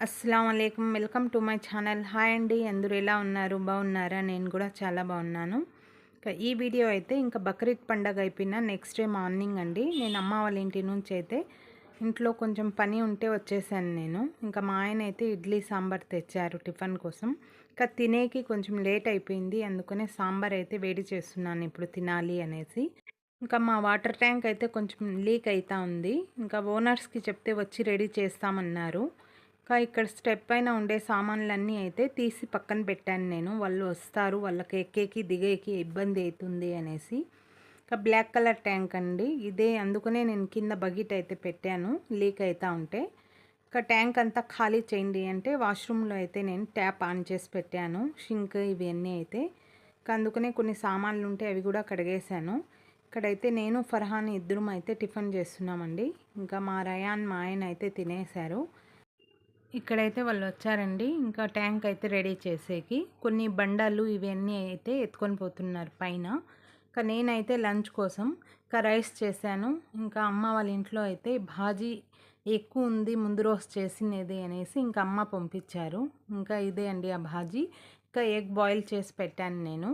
అస్సలాము అలైకుం. Welcome to my channel. Hi అండి, అందరూ ఎలా ఉన్నారు? బాగున్నారా? నేను కూడా చాలా బాగున్నాను. ఈ వీడియో అయితే ఇంకా బక్రీద్ పండగ అయిపోయిన నెక్స్ట్ డే మార్నింగ్ అండి. నేను అమ్మ వాళ్ళ ఇంటి నుంచి అయితే ఇంట్లో కొంచెం పని ఉంటే వచ్చేసాను నేను. ఇంకా మా ఆయన అయితే ఇడ్లీ సాంబార్ తెచ్చారు టిఫిన్ కోసం. ఇంకా తినేకి కొంచెం లేట్ అయిపోయింది, అందుకనే సాంబార్ అయితే వేడి చేస్తున్నాను ఇప్పుడు తినాలి అనేసి. ఇంకా మా వాటర్ ట్యాంక్ అయితే కొంచెం లీక్ అవుతా ఉంది. ఇంకా ఓనర్స్కి చెప్తే వచ్చి రెడీ చేస్తామన్నారు. ఇంకా ఇక్కడ స్టెప్ పైన ఉండే సామాన్లన్నీ అయితే తీసి పక్కన పెట్టాను నేను. వాళ్ళు వస్తారు, వాళ్ళకి ఎక్కేకి దిగేకి ఇబ్బంది అవుతుంది అనేసి. ఇంకా బ్లాక్ కలర్ ట్యాంక్ అండి ఇదే, అందుకనే నేను కింద బకెట్ అయితే పెట్టాను లీక్ అవుతూ ఉంటే. ఇంకా ట్యాంక్ అంతా ఖాళీ చేయండి అంటే వాష్రూమ్లో అయితే నేను ట్యాప్ ఆన్ చేసి పెట్టాను, షింక్ ఇవన్నీ అయితే. ఇంకా అందుకనే కొన్ని సామాన్లు ఉంటే అవి కూడా కడిగేశాను. ఇక్కడైతే నేను ఫర్హాన్ ఇద్దరం అయితే టిఫిన్ చేస్తున్నామండి. ఇంకా మా రయాన్ మా ఆయన అయితే తినేశారు. ఇక్కడైతే వాళ్ళు వచ్చారండి. ఇంకా ట్యాంక్ అయితే రెడీ చేసేకి కొన్ని బండాలు ఇవన్నీ అయితే ఎత్తుకొని పోతున్నారు పైన. ఇంకా నేనైతే లంచ్ కోసం ఇంకా రైస్ చేశాను. ఇంకా అమ్మ వాళ్ళ ఇంట్లో అయితే భాజీ ఎక్కువ ఉంది ముందు రోజు చేసినది అనేసి ఇంకా అమ్మ పంపించారు. ఇంకా ఇదే అండి ఆ భాజీ. ఇంకా ఎగ్ బాయిల్ చేసి పెట్టాను నేను.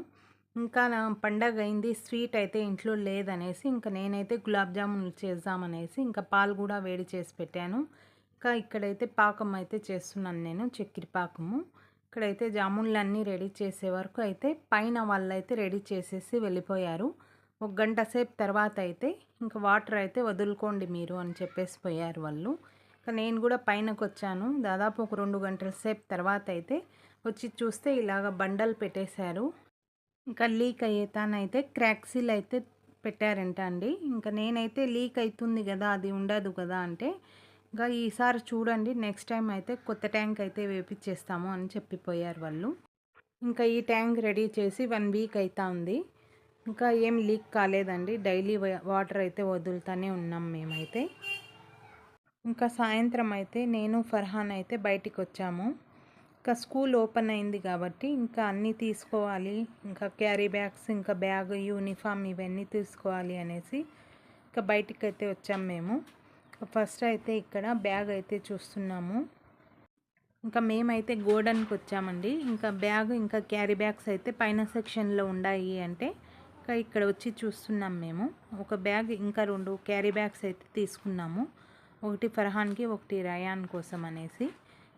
ఇంకా నా పండగ అయింది, స్వీట్ అయితే ఇంట్లో లేదనేసి ఇంకా నేనైతే గులాబ్ జామున్ చేద్దామనేసి ఇంకా పాలు కూడా వేడి చేసి పెట్టాను. ఇంకా ఇక్కడైతే పాకం అయితే చేస్తున్నాను నేను, చక్కెర పాకము. ఇక్కడైతే జామున్లన్నీ రెడీ చేసే వరకు అయితే పైన వాళ్ళైతే రెడీ చేసేసి వెళ్ళిపోయారు. ఒక గంట సేపు తర్వాత అయితే ఇంకా వాటర్ అయితే వదులుకోండి మీరు అని చెప్పేసి పోయారు వాళ్ళు. ఇంకా నేను కూడా పైనకు వచ్చాను. దాదాపు ఒక 2 గంటల సేపు తర్వాత అయితే వచ్చి చూస్తే ఇలాగ బండలు పెట్టేశారు. ఇంకా లీక్ అయ్యేతానైతే క్రాక్సీలు అయితే పెట్టారంట అండి. ఇంకా నేనైతే లీక్ అవుతుంది కదా, అది ఉండదు కదా అంటే ఇంకా ఈసారి చూడండి నెక్స్ట్ టైం అయితే కొత్త ట్యాంక్ అయితే వేపించేస్తాము అని చెప్పిపోయారు వాళ్ళు. ఇంకా ఈ ట్యాంక్ రెడీ చేసి 1 వీక్ అవుతా ఉంది. ఇంకా ఏం లీక్ కాలేదండి, డైలీ వాటర్ అయితే వదులుతూనే ఉన్నాం మేమైతే. ఇంకా సాయంత్రం అయితే నేను ఫర్హాన్ అయితే బయటికి వచ్చాము. ఇంకా స్కూల్ ఓపెన్ అయింది కాబట్టి ఇంకా అన్నీ తీసుకోవాలి, ఇంకా క్యారీ బ్యాగ్స్, ఇంకా బ్యాగ్, యూనిఫామ్ ఇవన్నీ తీసుకోవాలి అనేసి ఇంకా బయటికి అయితే వచ్చాము మేము. ఫస్ట్ అయితే ఇక్కడ బ్యాగ్ అయితే చూస్తున్నాము. ఇంకా మేమైతే గోడౌన్కి వచ్చామండి. ఇంకా బ్యాగ్ ఇంకా క్యారీ బ్యాగ్స్ అయితే పైన సెక్షన్లో ఉన్నాయి అంటే ఇంకా ఇక్కడ వచ్చి చూస్తున్నాం మేము. ఒక బ్యాగ్ ఇంకా 2 క్యారీ బ్యాగ్స్ అయితే తీసుకున్నాము, ఒకటి ఫర్హాన్కి ఒకటి రయాన్ కోసం అనేసి.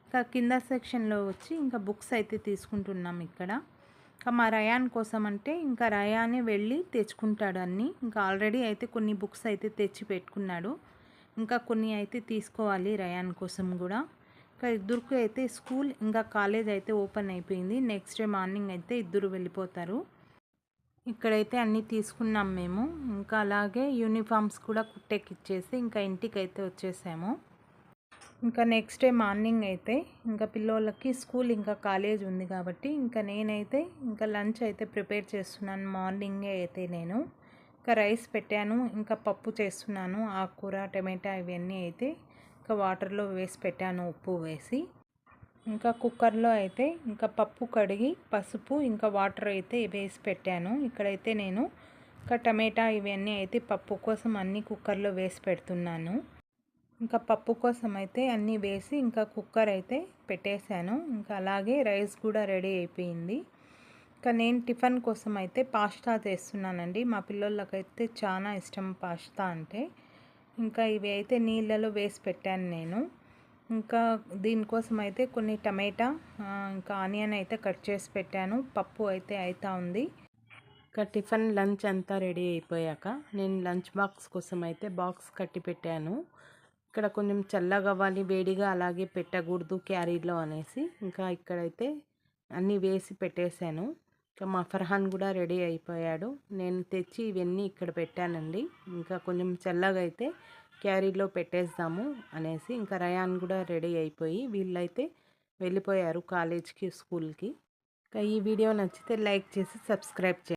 ఇంకా కింద సెక్షన్లో వచ్చి ఇంకా బుక్స్ అయితే తీసుకుంటున్నాం ఇక్కడ. ఇంకా మా రయాన్ కోసం అంటే ఇంకా రయానే వెళ్ళి తెచ్చుకుంటాడు అన్నీ. ఇంకా ఆల్రెడీ అయితే కొన్ని బుక్స్ అయితే తెచ్చి పెట్టుకున్నాడు, ఇంకా కొన్ని అయితే తీసుకోవాలి రయాన్ కోసం కూడా. ఇంకా ఇద్దరికి అయితే స్కూల్ ఇంకా కాలేజ్ అయితే ఓపెన్ అయిపోయింది. నెక్స్ట్ డే మార్నింగ్ అయితే ఇద్దరు వెళ్ళిపోతారు. ఇక్కడైతే అన్నీ తీసుకున్నాం మేము. ఇంకా అలాగే యూనిఫామ్స్ కూడా కుట్టెక్కిచ్చేసి ఇంకా ఇంటికి అయితే వచ్చేసాము. ఇంకా నెక్స్ట్ డే మార్నింగ్ అయితే ఇంకా పిల్లోళ్ళకి స్కూల్ ఇంకా కాలేజ్ ఉంది కాబట్టి ఇంకా నేనైతే ఇంకా లంచ్ అయితే ప్రిపేర్ చేస్తున్నాను. మార్నింగే అయితే నేను ఇంకా రైస్ పెట్టాను, ఇంకా పప్పు చేస్తున్నాను, ఆకుకూర, టమాటా ఇవన్నీ అయితే ఇంకా వాటర్లో వేసి పెట్టాను ఉప్పు వేసి. ఇంకా కుక్కర్లో అయితే ఇంకా పప్పు కడిగి పసుపు ఇంకా వాటర్ అయితే వేసి పెట్టాను. ఇక్కడైతే నేను ఇంకా టమాటా ఇవన్నీ అయితే పప్పు కోసం అన్నీ కుక్కర్లో వేసి పెడుతున్నాను. ఇంకా పప్పు కోసం అయితే అన్నీ వేసి ఇంకా కుక్కర్ అయితే పెట్టేశాను. ఇంకా అలాగే రైస్ కూడా రెడీ అయిపోయింది. ఇంకా నేను టిఫిన్ కోసం అయితే పాస్తా చేస్తున్నానండి. మా పిల్లలకైతే చాలా ఇష్టం పాస్తా అంటే. ఇంకా ఇవి అయితే నీళ్ళలో వేసి పెట్టాను నేను. ఇంకా దీనికోసం అయితే కొన్ని టమాటా ఇంకా ఆనియన్ అయితే కట్ చేసి పెట్టాను. పప్పు అయితే అవుతా ఉంది. ఇంకా టిఫిన్ లంచ్ అంతా రెడీ అయిపోయాక నేను లంచ్ బాక్స్ కోసం అయితే బాక్స్ కట్టి పెట్టాను. ఇక్కడ కొంచెం చల్లగా అవ్వాలి, వేడిగా అలాగే పెట్టకూడదు క్యారీలో అనేసి ఇంకా ఇక్కడైతే అన్నీ వేసి పెట్టేశాను. ఇంకా మా ఫర్హాన్ కూడా రెడీ అయిపోయాడు. నేను తెచ్చి ఇవన్నీ ఇక్కడ పెట్టానండి. ఇంకా కొంచెం చల్లగా అయితే క్యారీలో పెట్టేద్దాము అనేసి ఇంకా రయాన్ కూడా రెడీ అయిపోయి వీళ్ళైతే వెళ్ళిపోయారు కాలేజ్కి, స్కూల్కి. ఇంకా ఈ వీడియో నచ్చితే లైక్ చేసి సబ్స్క్రైబ్ చేయండి.